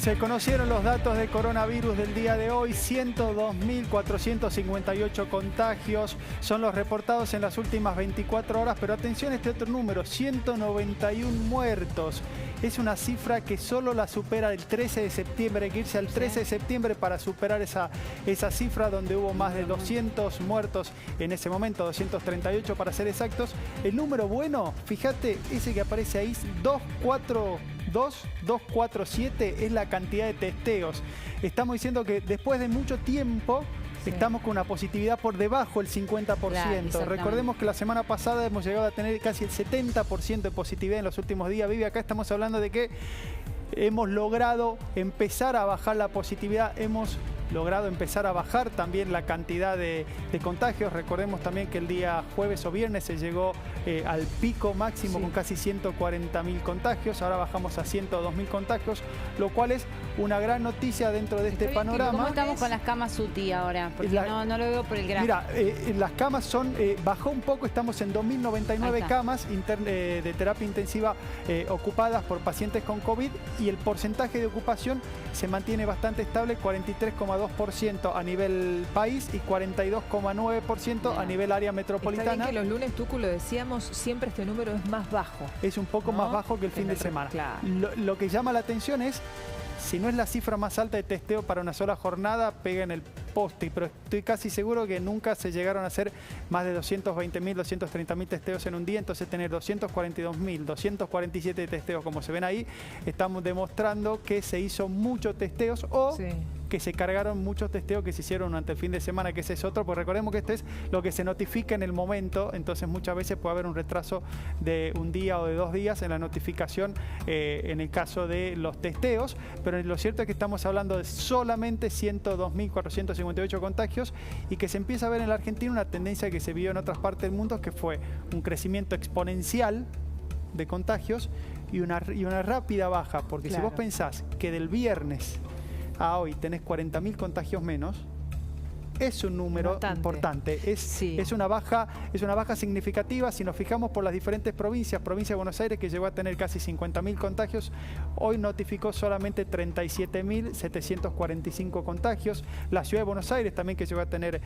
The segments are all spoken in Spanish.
Se conocieron los datos de coronavirus del día de hoy, 102.458 contagios son los reportados en las últimas 24 horas, pero atención a este otro número, 191 muertos. Es una cifra que solo la supera el 13 de septiembre, hay que irse al 13 de septiembre para superar esa cifra donde hubo más de 200 muertos en ese momento, 238 para ser exactos. El número bueno, fíjate, ese que aparece ahí, 247 es la cantidad de testeos. Estamos diciendo que después de mucho tiempo estamos con una positividad por debajo del 50%. Claro, recordemos que la semana pasada hemos llegado a tener casi el 70% de positividad en los últimos días. Vivi, acá estamos hablando de que hemos logrado empezar a bajar la positividad, hemos logrado empezar a bajar también la cantidad de contagios. Recordemos también que el día jueves o viernes se llegó al pico máximo con casi 140.000 contagios. Ahora bajamos a 102.000 contagios, lo cual es una gran noticia dentro de este panorama. ¿Cómo estamos con las camas UTI ahora? Porque no lo veo por el gráfico. Mira, las camas son, bajó un poco, estamos en 2.099 camas de terapia intensiva ocupadas por pacientes con COVID, y el porcentaje de ocupación se mantiene bastante estable, 43,2% a nivel país y 42,9% a nivel área metropolitana. Está bien que los lunes, Tucu, lo decíamos, siempre este número es más bajo. Es un poco más bajo que el fin de semana. Claro. Lo que llama la atención es, si no es la cifra más alta de testeo para una sola jornada, pega en el poste, pero estoy casi seguro que nunca se llegaron a hacer más de 220.000, 230.000 testeos en un día. Entonces tener 242.000, 247 testeos como se ven ahí, estamos demostrando que se hizo muchos testeos o que se cargaron muchos testeos que se hicieron durante el fin de semana, que ese es otro, pues recordemos que esto es lo que se notifica en el momento, entonces muchas veces puede haber un retraso de un día o de 2 días en la notificación en el caso de los testeos, pero lo cierto es que estamos hablando de solamente 102.458 contagios y que se empieza a ver en la Argentina una tendencia que se vio en otras partes del mundo, que fue un crecimiento exponencial de contagios y una rápida baja, porque si vos pensás que del viernes a hoy tenés 40.000 contagios menos, es un número importante. Es una baja significativa. Si nos fijamos por las diferentes provincias, provincia de Buenos Aires, que llegó a tener casi 50.000 contagios, hoy notificó solamente 37.745 contagios. La ciudad de Buenos Aires también, que llegó a tener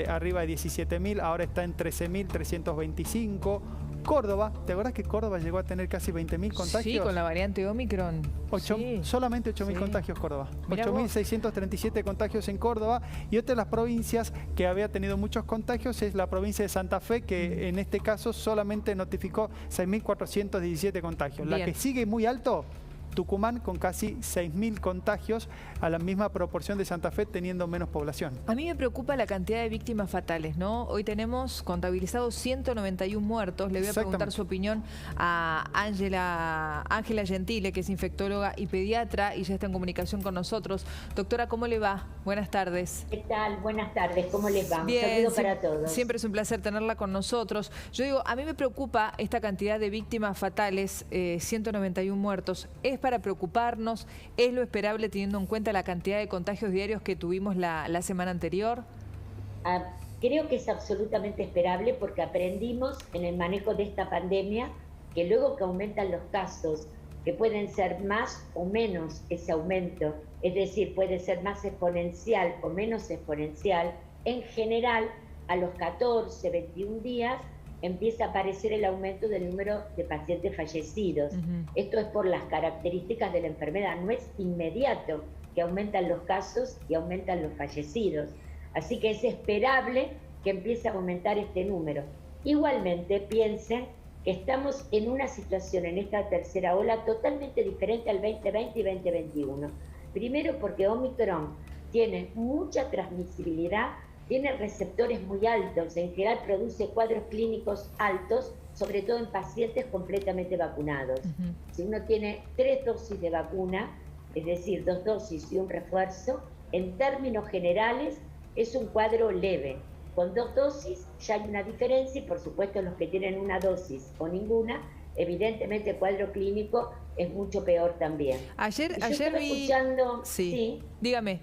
arriba de 17.000, ahora está en 13.325. Córdoba, ¿te acordás que Córdoba llegó a tener casi 20.000 contagios? Sí, con la variante Omicron. Solamente 8.000 contagios Córdoba. 8.637 contagios en Córdoba. Y otra de las provincias que había tenido muchos contagios es la provincia de Santa Fe, que en este caso solamente notificó 6.417 contagios. La que sigue muy alto, Tucumán, con casi 6.000 contagios, a la misma proporción de Santa Fe, teniendo menos población. A mí me preocupa la cantidad de víctimas fatales, ¿no? Hoy tenemos contabilizados 191 muertos. Le voy a preguntar su opinión a Ángela Gentile, que es infectóloga y pediatra, y ya está en comunicación con nosotros. Doctora, ¿cómo le va? Buenas tardes. ¿Qué tal? Buenas tardes, ¿cómo les va? Bien, un saludo para todos. Siempre es un placer tenerla con nosotros. Yo digo, a mí me preocupa esta cantidad de víctimas fatales, 191 muertos. ¿Es para preocuparnos? ¿Es lo esperable teniendo en cuenta la cantidad de contagios diarios que tuvimos la semana anterior? Creo que es absolutamente esperable, porque aprendimos en el manejo de esta pandemia que luego que aumentan los casos, que pueden ser más o menos ese aumento, es decir, puede ser más exponencial o menos exponencial, en general a los 14, 21 días empieza a aparecer el aumento del número de pacientes fallecidos. Esto es por las características de la enfermedad, no es inmediato que aumentan los casos y aumentan los fallecidos. Así que es esperable que empiece a aumentar este número. Igualmente, piensen que estamos en una situación en esta tercera ola totalmente diferente al 2020 y 2021. Primero porque Omicron tiene mucha transmisibilidad, tiene receptores muy altos, en general produce cuadros clínicos altos, sobre todo en pacientes completamente vacunados. Si uno tiene 3 dosis de vacuna, es decir, 2 dosis y un refuerzo, en términos generales es un cuadro leve. Con 2 dosis ya hay una diferencia, y por supuesto los que tienen una dosis o ninguna, evidentemente el cuadro clínico es mucho peor también. Ayer vi... escuchando... Sí, dígame.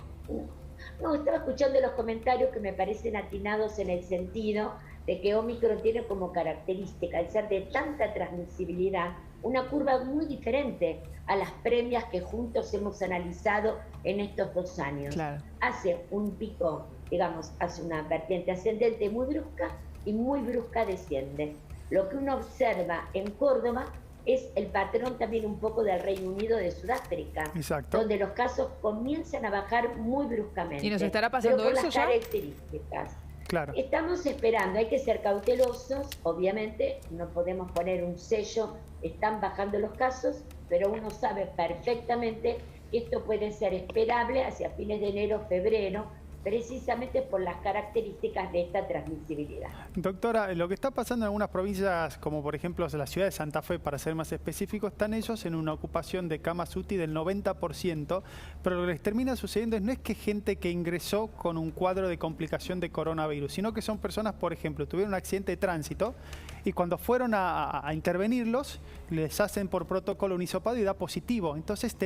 No, estaba escuchando los comentarios que me parecen atinados, en el sentido de que Omicron tiene como característica, al ser de tanta transmisibilidad, una curva muy diferente a las premias que juntos hemos analizado en estos 2 años. Claro. Hace un pico, digamos, hace una vertiente ascendente muy brusca y muy brusca desciende. Lo que uno observa en Córdoba es el patrón también un poco del Reino Unido, de Sudáfrica, exacto, donde los casos comienzan a bajar muy bruscamente. ¿Y nos estará pasando pero por eso las ya? Características. claro. Estamos esperando, hay que ser cautelosos, obviamente no podemos poner un sello, están bajando los casos, pero uno sabe perfectamente que esto puede ser esperable hacia fines de enero, febrero, precisamente por las características de esta transmisibilidad. Doctora, lo que está pasando en algunas provincias, como por ejemplo la ciudad de Santa Fe, para ser más específicos, están ellos en una ocupación de camas UTI del 90%, pero lo que les termina sucediendo no es que gente que ingresó con un cuadro de complicación de coronavirus, sino que son personas, por ejemplo, tuvieron un accidente de tránsito y cuando fueron a intervenirlos, les hacen por protocolo un hisopado y da positivo. Entonces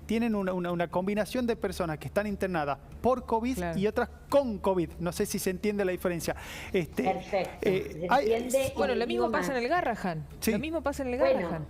tienen una combinación de personas que están internadas por COVID, claro, y otras con COVID. No sé si se entiende la diferencia. Perfecto. Bueno, lo mismo pasa en el Garrahan. Sí. Lo mismo pasa en el Garrahan. Bueno,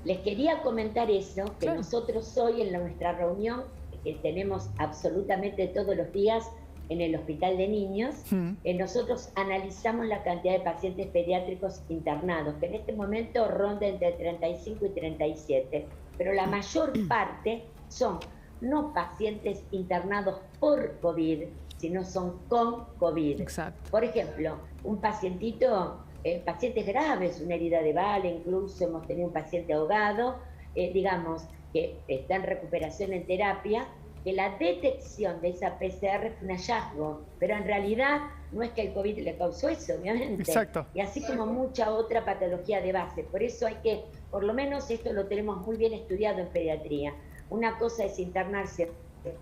les quería comentar eso, que claro, nosotros hoy en nuestra reunión, que tenemos absolutamente todos los días en el Hospital de Niños, nosotros analizamos la cantidad de pacientes pediátricos internados, que en este momento ronda entre 35 y 37, pero la mayor parte son no pacientes internados por COVID, sino son con COVID. Exacto. Por ejemplo, un pacientito, pacientes graves, una herida de bala, incluso hemos tenido un paciente ahogado, digamos, que está en recuperación en terapia, que la detección de esa PCR fue un hallazgo, pero en realidad no es que el COVID le causó eso, obviamente. Exacto. Y así como mucha otra patología de base. Por eso hay que, por lo menos esto lo tenemos muy bien estudiado en pediatría. Una cosa es internarse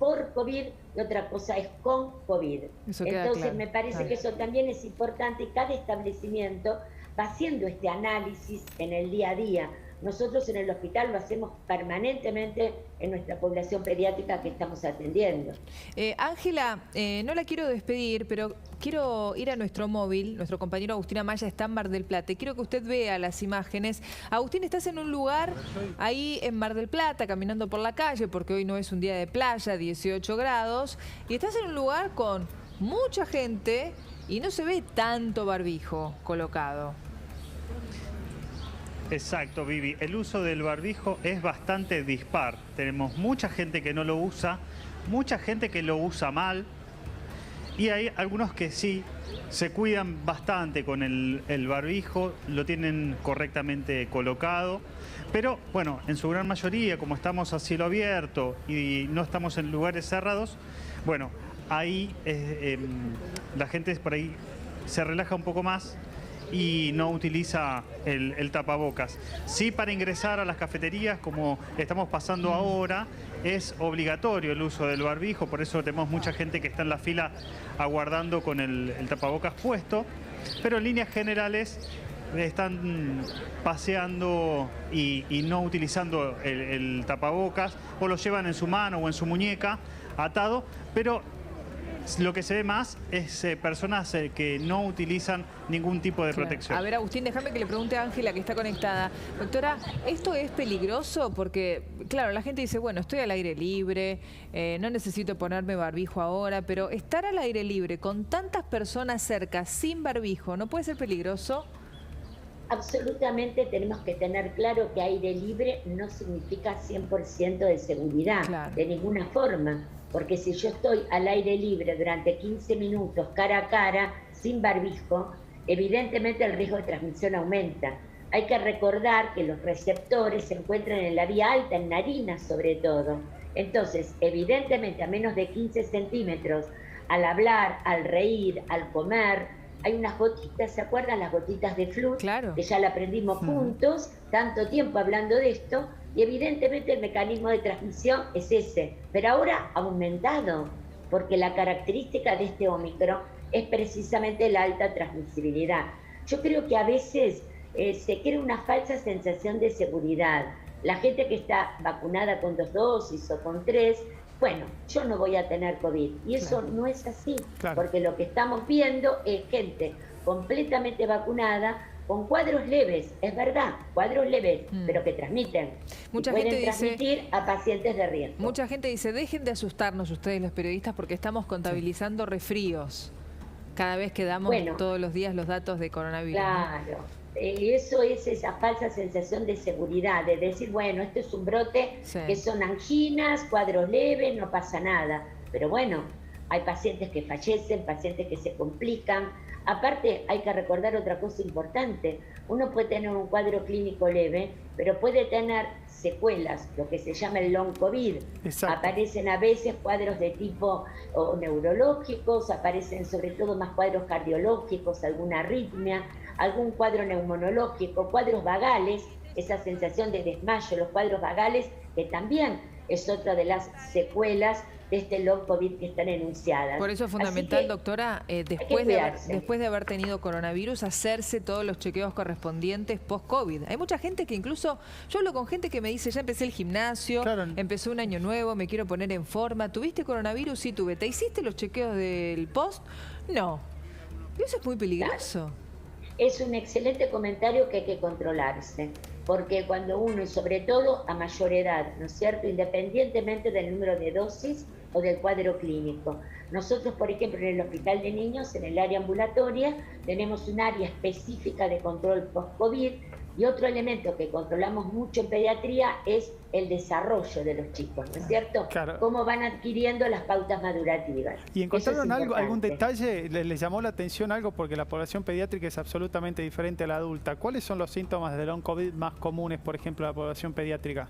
por COVID y otra cosa es con COVID. Entonces claro, me parece que eso también es importante y cada establecimiento va haciendo este análisis en el día a día. Nosotros en el hospital lo hacemos permanentemente en nuestra población pediátrica que estamos atendiendo. Ángela, no la quiero despedir, pero quiero ir a nuestro móvil. Nuestro compañero Agustín Amaya está en Mar del Plata. Quiero que usted vea las imágenes. Agustín, estás en un lugar ahí en Mar del Plata, caminando por la calle, porque hoy no es un día de playa, 18 grados, y estás en un lugar con mucha gente y no se ve tanto barbijo colocado. Exacto, Vivi. El uso del barbijo es bastante dispar. Tenemos mucha gente que no lo usa, mucha gente que lo usa mal y hay algunos que sí se cuidan bastante con el barbijo, lo tienen correctamente colocado. Pero bueno, en su gran mayoría, como estamos a cielo abierto y no estamos en lugares cerrados, bueno, ahí la gente por ahí se relaja un poco más y no utiliza el tapabocas. Sí, para ingresar a las cafeterías, como estamos pasando ahora, es obligatorio el uso del barbijo, por eso tenemos mucha gente que está en la fila aguardando con el tapabocas puesto, pero en líneas generales están paseando y no utilizando el tapabocas, o lo llevan en su mano o en su muñeca atado, pero lo que se ve más es personas que no utilizan ningún tipo de protección. A ver, Agustín, déjame que le pregunte a Ángela, que está conectada. Doctora, ¿esto es peligroso? Porque, claro, la gente dice, bueno, estoy al aire libre, no necesito ponerme barbijo ahora, pero estar al aire libre con tantas personas cerca, sin barbijo, ¿no puede ser peligroso? Absolutamente tenemos que tener claro que aire libre no significa 100% de seguridad, claro, de ninguna forma. Porque si yo estoy al aire libre durante 15 minutos cara a cara, sin barbijo, evidentemente el riesgo de transmisión aumenta. Hay que recordar que los receptores se encuentran en la vía alta, en narinas sobre todo. Entonces, evidentemente, a menos de 15 centímetros, al hablar, al reír, al comer, hay unas gotitas, ¿se acuerdan? Las gotitas de flu, claro, que ya la aprendimos juntos, tanto tiempo hablando de esto, y evidentemente el mecanismo de transmisión es ese, pero ahora aumentado, porque la característica de este Ómicron es precisamente la alta transmisibilidad. Yo creo que a veces se crea una falsa sensación de seguridad. La gente que está vacunada con 2 dosis o con 3, bueno, yo no voy a tener COVID. Y eso claro, no es así, claro, porque lo que estamos viendo es gente completamente vacunada con cuadros leves, es verdad, cuadros leves, pero que transmiten. Mucha pueden gente transmitir dice, a pacientes de riesgo. Mucha gente dice, dejen de asustarnos ustedes los periodistas porque estamos contabilizando resfríos cada vez que damos todos los días los datos de coronavirus. Claro, eso es esa falsa sensación de seguridad, de decir, bueno, esto es un brote que son anginas, cuadros leves, no pasa nada. Pero bueno, hay pacientes que fallecen, pacientes que se complican. Aparte, hay que recordar otra cosa importante. Uno puede tener un cuadro clínico leve, pero puede tener secuelas, lo que se llama el long COVID. Exacto. Aparecen a veces cuadros de tipo neurológicos, aparecen sobre todo más cuadros cardiológicos, alguna arritmia, algún cuadro neumonológico, cuadros vagales, esa sensación de desmayo, los cuadros vagales, que también es otra de las secuelas de este long COVID que están enunciadas. Por eso es fundamental, doctora, después de haber tenido coronavirus, hacerse todos los chequeos correspondientes post-COVID. Hay mucha gente que incluso, yo hablo con gente que me dice, ya empecé el gimnasio, empecé un año nuevo, me quiero poner en forma. ¿Tuviste coronavirus? Sí, tuve. ¿Te hiciste los chequeos del post? No. Y eso es muy peligroso. Es un excelente comentario que hay que controlarse, porque cuando uno, y sobre todo a mayor edad, ¿no es cierto?, independientemente del número de dosis o del cuadro clínico. Nosotros, por ejemplo, en el Hospital de Niños, en el área ambulatoria, tenemos un área específica de control post-COVID, y otro elemento que controlamos mucho en pediatría es el desarrollo de los chicos, ¿no es cierto? Claro. Cómo van adquiriendo las pautas madurativas. ¿Y encontraron algún detalle? ¿Les llamó la atención algo? Porque la población pediátrica es absolutamente diferente a la adulta. ¿Cuáles son los síntomas de long COVID más comunes, por ejemplo, en la población pediátrica?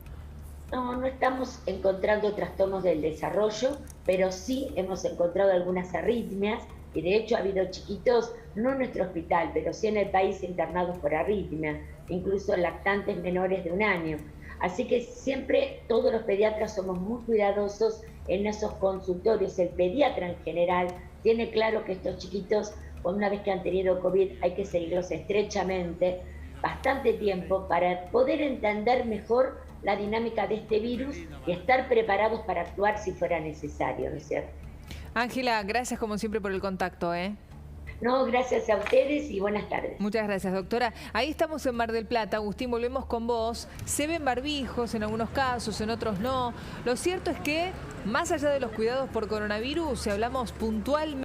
No estamos encontrando trastornos del desarrollo, pero sí hemos encontrado algunas arritmias, y de hecho ha habido chiquitos, no en nuestro hospital, pero sí en el país, internados por arritmia, incluso lactantes menores de 1 año. Así que siempre todos los pediatras somos muy cuidadosos en esos consultorios. El pediatra en general tiene claro que estos chiquitos, una vez que han tenido COVID, hay que seguirlos estrechamente, bastante tiempo, para poder entender mejor la dinámica de este virus y estar preparados para actuar si fuera necesario, ¿no es cierto? Ángela, gracias como siempre por el contacto, ¿eh? No, gracias a ustedes y buenas tardes. Muchas gracias, doctora. Ahí estamos en Mar del Plata. Agustín, volvemos con vos. Se ven barbijos en algunos casos, en otros no. Lo cierto es que, más allá de los cuidados por coronavirus, si hablamos puntualmente...